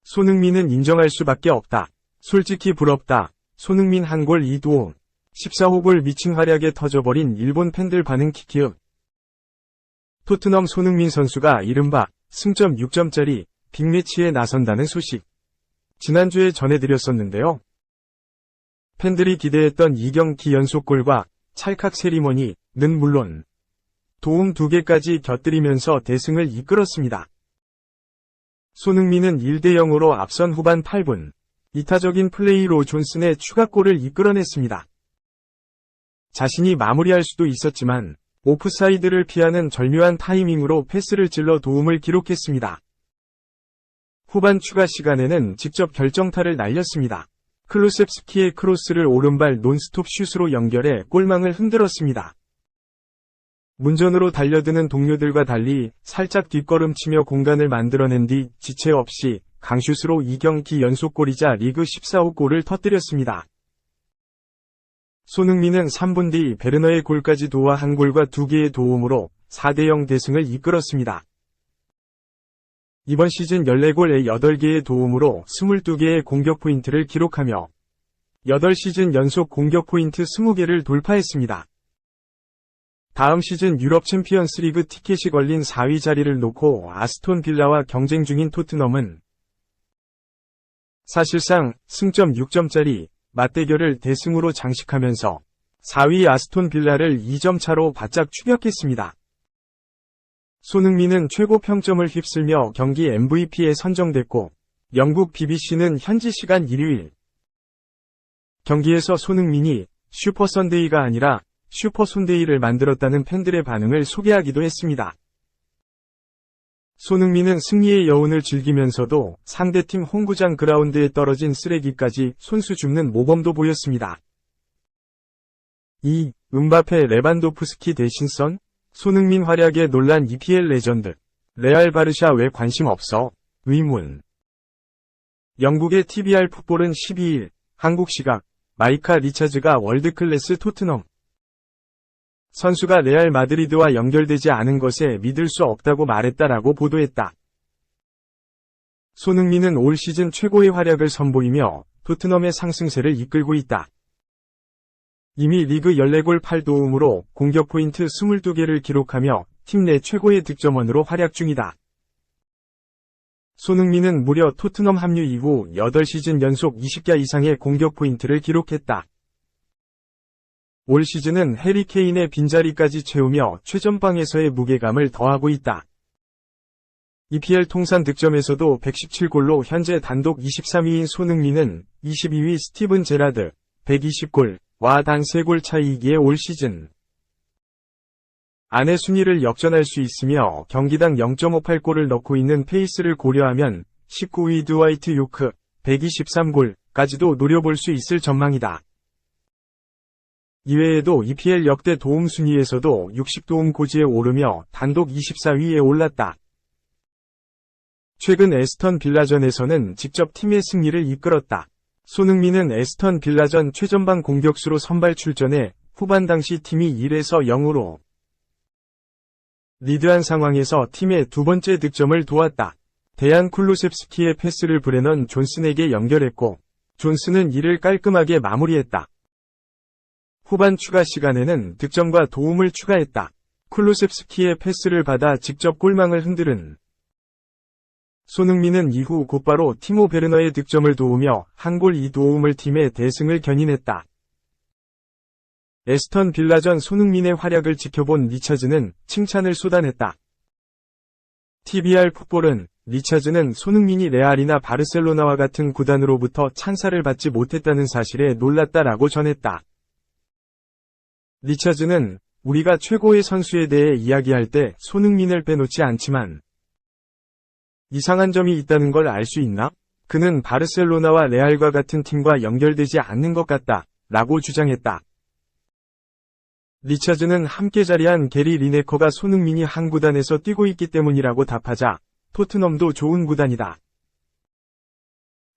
손흥민은 인정할 수밖에 없다. 솔직히 부럽다. 손흥민 한 골 2도움. 14호 골 미친 활약에 터져버린 일본 팬들 반응 키키읍. 토트넘 손흥민 선수가 이른바 승점 6점짜리 빅매치에 나선다는 소식. 지난주에 전해드렸었는데요. 팬들이 기대했던 2경기 연속골과 찰칵 세리머니는 물론 도움 2개까지 곁들이면서 대승을 이끌었습니다. 손흥민은 1대0으로 앞선 후반 8분, 이타적인 플레이로 존슨의 추가골을 이끌어냈습니다. 자신이 마무리할 수도 있었지만 오프사이드를 피하는 절묘한 타이밍으로 패스를 찔러 도움을 기록했습니다. 후반 추가 시간에는 직접 결정타를 날렸습니다. 클루셉스키의 크로스를 오른발 논스톱 슛으로 연결해 골망을 흔들었습니다. 문전으로 달려드는 동료들과 달리 살짝 뒷걸음치며 공간을 만들어낸 뒤 지체 없이 강슛으로 2경기 연속골이자 리그 14호 골을 터뜨렸습니다. 손흥민은 3분 뒤 베르너의 골까지 도와 한 골과 2개의 도움으로 4대0 대승을 이끌었습니다. 이번 시즌 14골에 8개의 도움으로 22개의 공격 포인트를 기록하며 8시즌 연속 공격 포인트 20개를 돌파했습니다. 다음 시즌 유럽 챔피언스 리그 티켓이 걸린 4위 자리를 놓고 아스톤 빌라와 경쟁 중인 토트넘은 사실상 승점 6점짜리 맞대결을 대승으로 장식하면서 4위 아스톤 빌라를 2점 차로 바짝 추격했습니다. 손흥민은 최고 평점을 휩쓸며 경기 MVP에 선정됐고 영국 BBC는 현지 시간 일요일 경기에서 손흥민이 슈퍼 선데이가 아니라 슈퍼 손데이를 만들었다는 팬들의 반응을 소개하기도 했습니다. 손흥민은 승리의 여운을 즐기면서도 상대팀 홈구장 그라운드에 떨어진 쓰레기까지 손수 줍는 모범도 보였습니다. 음바페 레반도프스키 대신 선? 손흥민 활약에 놀란 EPL 레전드. 레알 바르샤 왜 관심 없어? 의문. 영국의 TBR 풋볼은 12일 한국 시각 마이카 리차즈가 월드클래스 토트넘 선수가 레알 마드리드와 연결되지 않은 것에 믿을 수 없다고 말했다라고 보도했다. 손흥민은 올 시즌 최고의 활약을 선보이며 토트넘의 상승세를 이끌고 있다. 이미 리그 14골 8도움으로 공격 포인트 22개를 기록하며 팀 내 최고의 득점원으로 활약 중이다. 손흥민은 무려 토트넘 합류 이후 8시즌 연속 20개 이상의 공격 포인트를 기록했다. 올 시즌은 해리 케인의 빈자리까지 채우며 최전방에서의 무게감을 더하고 있다. EPL 통산 득점에서도 117골로 현재 단독 23위인 손흥민은 22위 스티븐 제라드 120골과 단 3골 차이기에 올 시즌 안의 순위를 역전할 수 있으며 경기당 0.58골을 넣고 있는 페이스를 고려하면 19위 드와이트 요크 123골까지도 노려볼 수 있을 전망이다. 이외에도 EPL 역대 도움 순위에서도 60도움 고지에 오르며 단독 24위에 올랐다. 최근 에스턴 빌라전에서는 직접 팀의 승리를 이끌었다. 손흥민은 에스턴 빌라전 최전방 공격수로 선발 출전해 후반 당시 팀이 1에서 0으로 리드한 상황에서 팀의 두 번째 득점을 도왔다. 데안 쿨루셉스키의 패스를 브레넌 존슨에게 연결했고 존슨은 이를 깔끔하게 마무리했다. 후반 추가 시간에는 득점과 도움을 추가했다. 쿨루셉스키의 패스를 받아 직접 골망을 흔들은 손흥민은 이후 곧바로 티모 베르너의 득점을 도우며 한 골 2도움을 팀의 대승을 견인했다. 에스턴 빌라전 손흥민의 활약을 지켜본 리차즈는 칭찬을 쏟아냈다. TBR 풋볼은 리차즈는 손흥민이 레알이나 바르셀로나와 같은 구단으로부터 찬사를 받지 못했다는 사실에 놀랐다라고 전했다. 리차즈는 우리가 최고의 선수에 대해 이야기할 때 손흥민을 빼놓지 않지만 이상한 점이 있다는 걸 알 수 있나? 그는 바르셀로나와 레알과 같은 팀과 연결되지 않는 것 같다 라고 주장했다. 리차즈는 함께 자리한 게리 리네커가 손흥민이 한 구단에서 뛰고 있기 때문이라고 답하자 토트넘도 좋은 구단이다.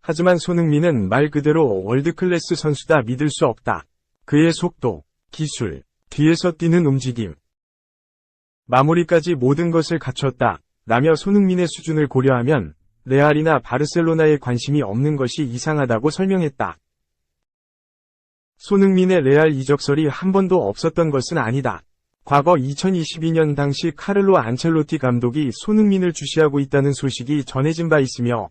하지만 손흥민은 말 그대로 월드클래스 선수다 믿을 수 없다. 그의 속도, 기술, 뒤에서 뛰는 움직임, 마무리까지 모든 것을 갖췄다 라며 손흥민의 수준을 고려하면 레알이나 바르셀로나에 관심이 없는 것이 이상하다고 설명했다. 손흥민의 레알 이적설이 한 번도 없었던 것은 아니다. 과거 2022년 당시 카를로 안첼로티 감독이 손흥민을 주시하고 있다는 소식이 전해진 바 있으며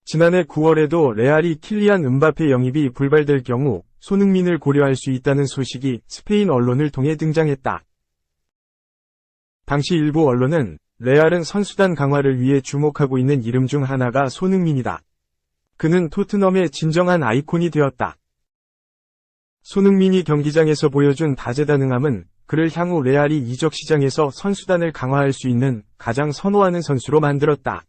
지난해 9월에도 레알이 킬리안 음바페 영입이 불발될 경우 손흥민을 고려할 수 있다는 소식이 스페인 언론을 통해 등장했다. 당시 일부 언론은 레알은 선수단 강화를 위해 주목하고 있는 이름 중 하나가 손흥민이다. 그는 토트넘의 진정한 아이콘이 되었다. 손흥민이 경기장에서 보여준 다재다능함은 그를 향후 레알이 이적 시장에서 선수단을 강화할 수 있는 가장 선호하는 선수로 만들었다.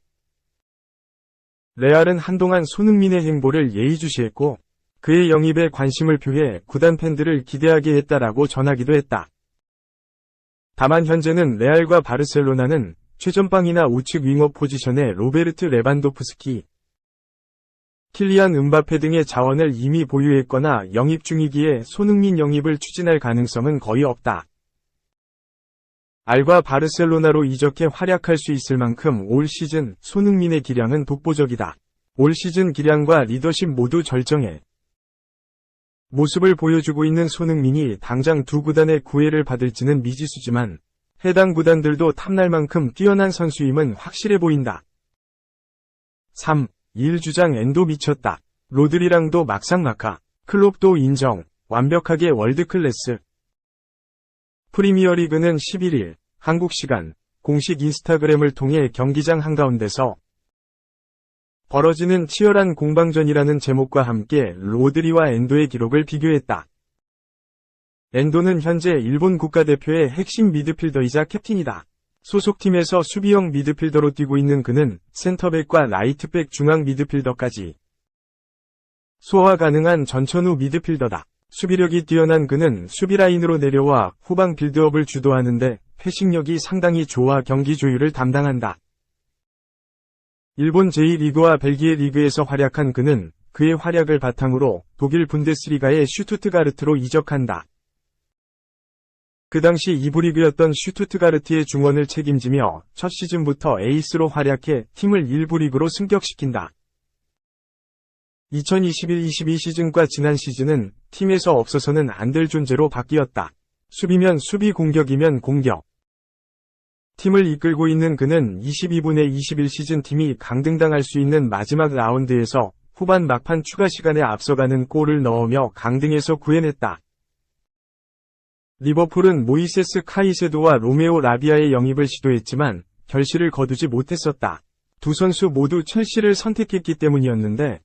레알은 한동안 손흥민의 행보를 예의주시했고 그의 영입에 관심을 표해 구단 팬들을 기대하게 했다라고 전하기도 했다. 다만 현재는 레알과 바르셀로나는 최전방이나 우측 윙어 포지션에 로베르트 레반도프스키, 킬리안 음바페 등의 자원을 이미 보유했거나 영입 중이기에 손흥민 영입을 추진할 가능성은 거의 없다. 알과 바르셀로나로 이적해 활약할 수 있을 만큼 올 시즌 손흥민의 기량은 독보적이다. 올 시즌 기량과 리더십 모두 절정해 모습을 보여주고 있는 손흥민이 당장 두 구단의 구애를 받을지는 미지수지만 해당 구단들도 탐날 만큼 뛰어난 선수임은 확실해 보인다. 3. 1주장 엔도 미쳤다. 로드리랑도 막상막하. 클롭도 인정. 완벽하게 월드클래스. 프리미어리그는 11일 한국 시간 공식 인스타그램을 통해 경기장 한가운데서 벌어지는 치열한 공방전이라는 제목과 함께 로드리와 엔도의 기록을 비교했다. 엔도는 현재 일본 국가대표의 핵심 미드필더이자 캡틴이다. 소속팀에서 수비형 미드필더로 뛰고 있는 그는 센터백과 라이트백 중앙 미드필더까지 소화 가능한 전천후 미드필더다. 수비력이 뛰어난 그는 수비라인으로 내려와 후방 빌드업을 주도하는데 패싱력이 상당히 좋아 경기 조율을 담당한다. 일본 제2리그와 벨기에 리그에서 활약한 그는 그의 활약을 바탕으로 독일 분데스리가의 슈투트가르트로 이적한다. 그 당시 2부 리그였던 슈투트가르트의 중원을 책임지며 첫 시즌부터 에이스로 활약해 팀을 1부 리그로 승격시킨다. 2021-22 시즌과 지난 시즌은 팀에서 없어서는 안 될 존재로 바뀌었다. 수비면 수비, 공격이면 공격. 팀을 이끌고 있는 그는 22분의 21 시즌 팀이 강등당할 수 있는 마지막 라운드에서 후반 막판 추가 시간에 앞서가는 골을 넣으며 강등에서 구해냈다. 리버풀은 모이세스 카이세도와 로메오 라비아의 영입을 시도했지만 결실을 거두지 못했었다. 두 선수 모두 첼시를 선택했기 때문이었는데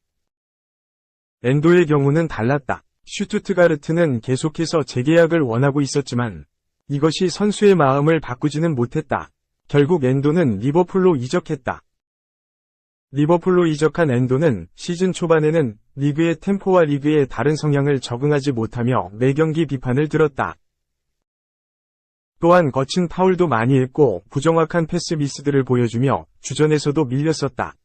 엔도의 경우는 달랐다. 슈투트가르트는 계속해서 재계약을 원하고 있었지만 이것이 선수의 마음을 바꾸지는 못했다. 결국 엔도는 리버풀로 이적했다. 리버풀로 이적한 엔도는 시즌 초반에는 리그의 템포와 리그의 다른 성향을 적응하지 못하며 매경기 비판을 들었다. 또한 거친 파울도 많이 했고 부정확한 패스 미스들을 보여주며 주전에서도 밀렸었다.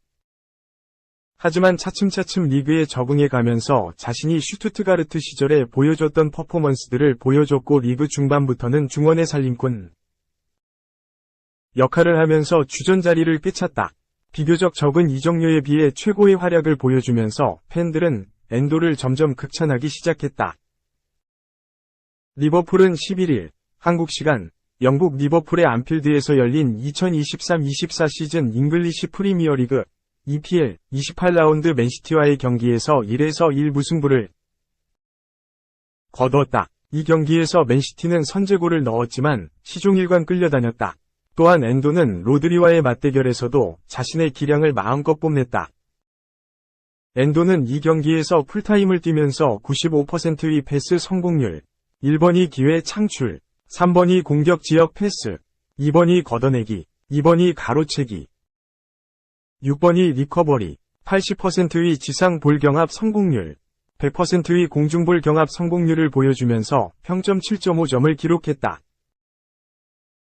하지만 차츰차츰 리그에 적응해 가면서 자신이 슈투트가르트 시절에 보여줬던 퍼포먼스들을 보여줬고 리그 중반부터는 중원의 살림꾼 역할을 하면서 주전 자리를 꿰찼다. 비교적 적은 이적료에 비해 최고의 활약을 보여주면서 팬들은 엔도를 점점 극찬하기 시작했다. 리버풀은 11일 한국 시간 영국 리버풀의 안필드에서 열린 2023-24 시즌 잉글리시 프리미어리그 EPL 28라운드 맨시티와의 경기에서 1-1 무승부를 거두었다. 이 경기에서 맨시티는 선제골을 넣었지만 시종일관 끌려다녔다. 또한 엔도는 로드리와의 맞대결에서도 자신의 기량을 마음껏 뽐냈다. 엔도는 이 경기에서 풀타임을 뛰면서 95%의 패스 성공률, 1번이 기회 창출, 3번이 공격 지역 패스, 2번이 걷어내기, 2번이 가로채기, 6번이 리커버리, 80%의 지상 볼 경합 성공률, 100%의 공중볼 경합 성공률을 보여주면서 평점 7.5점을 기록했다.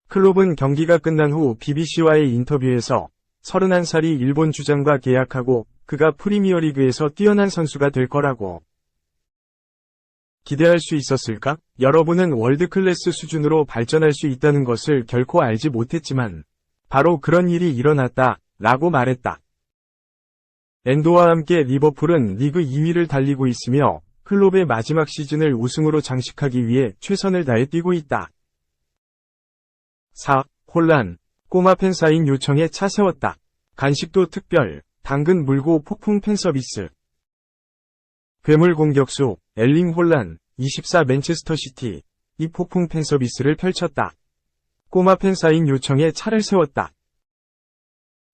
클롭은 경기가 끝난 후 BBC와의 인터뷰에서 31살이 일본 주장과 계약하고 그가 프리미어리그에서 뛰어난 선수가 될 거라고 기대할 수 있었을까? 여러분은 월드클래스 수준으로 발전할 수 있다는 것을 결코 알지 못했지만, 바로 그런 일이 일어났다, 라고 말했다. 엔도와 함께 리버풀은 리그 2위를 달리고 있으며, 클롭의 마지막 시즌을 우승으로 장식하기 위해 최선을 다해 뛰고 있다. 4. 혼란. 꼬마 팬 사인 요청에 차 세웠다. 간식도 특별, 당근 물고 폭풍 팬 서비스. 괴물 공격수, 엘링 혼란, 24 맨체스터 시티, 이 폭풍 팬 서비스를 펼쳤다. 꼬마 팬 사인 요청에 차를 세웠다.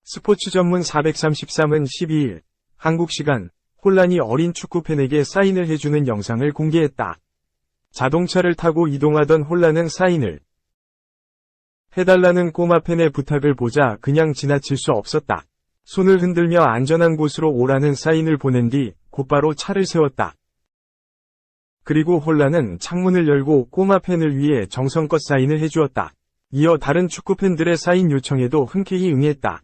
스포츠 전문 433은 12일, 한국 시간, 혼란이 어린 축구팬에게 사인을 해주는 영상을 공개했다. 자동차를 타고 이동하던 혼란은 사인을 해달라는 꼬마 팬의 부탁을 보자 그냥 지나칠 수 없었다. 손을 흔들며 안전한 곳으로 오라는 사인을 보낸 뒤 곧바로 차를 세웠다. 그리고 혼란은 창문을 열고 꼬마 팬을 위해 정성껏 사인을 해주었다. 이어 다른 축구팬들의 사인 요청에도 흔쾌히 응했다.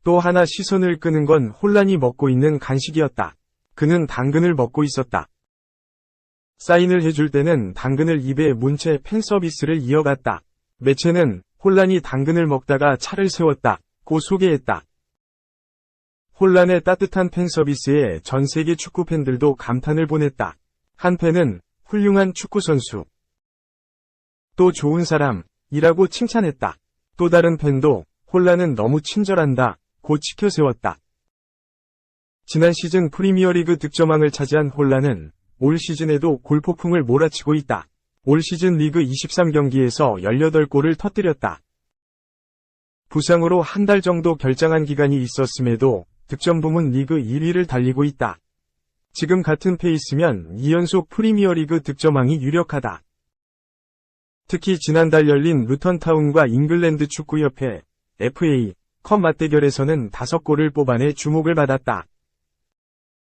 또 하나 시선을 끄는 건 혼란이 먹고 있는 간식이었다. 그는 당근을 먹고 있었다. 사인을 해줄 때는 당근을 입에 문 채 팬 서비스를 이어갔다. 매체는 혼란이 당근을 먹다가 차를 세웠다고 소개했다. 혼란의 따뜻한 팬 서비스에 전 세계 축구 팬들도 감탄을 보냈다. 한 팬은 훌륭한 축구 선수, 또 좋은 사람이라고 칭찬했다. 또 다른 팬도 혼란은 너무 친절한다 고 치켜 세웠다. 지난 시즌 프리미어리그 득점왕을 차지한 혼란은 올 시즌에도 골폭풍을 몰아치고 있다. 올 시즌 리그 23경기에서 18골을 터뜨렸다. 부상으로 한 달 정도 결장한 기간이 있었음에도 득점 부문 리그 1위를 달리고 있다. 지금 같은 페이스면 2연속 프리미어리그 득점왕이 유력하다. 특히 지난달 열린 루턴타운과 잉글랜드 축구협회 FA 컵 맞대결에서는 5골을 뽑아내 주목을 받았다.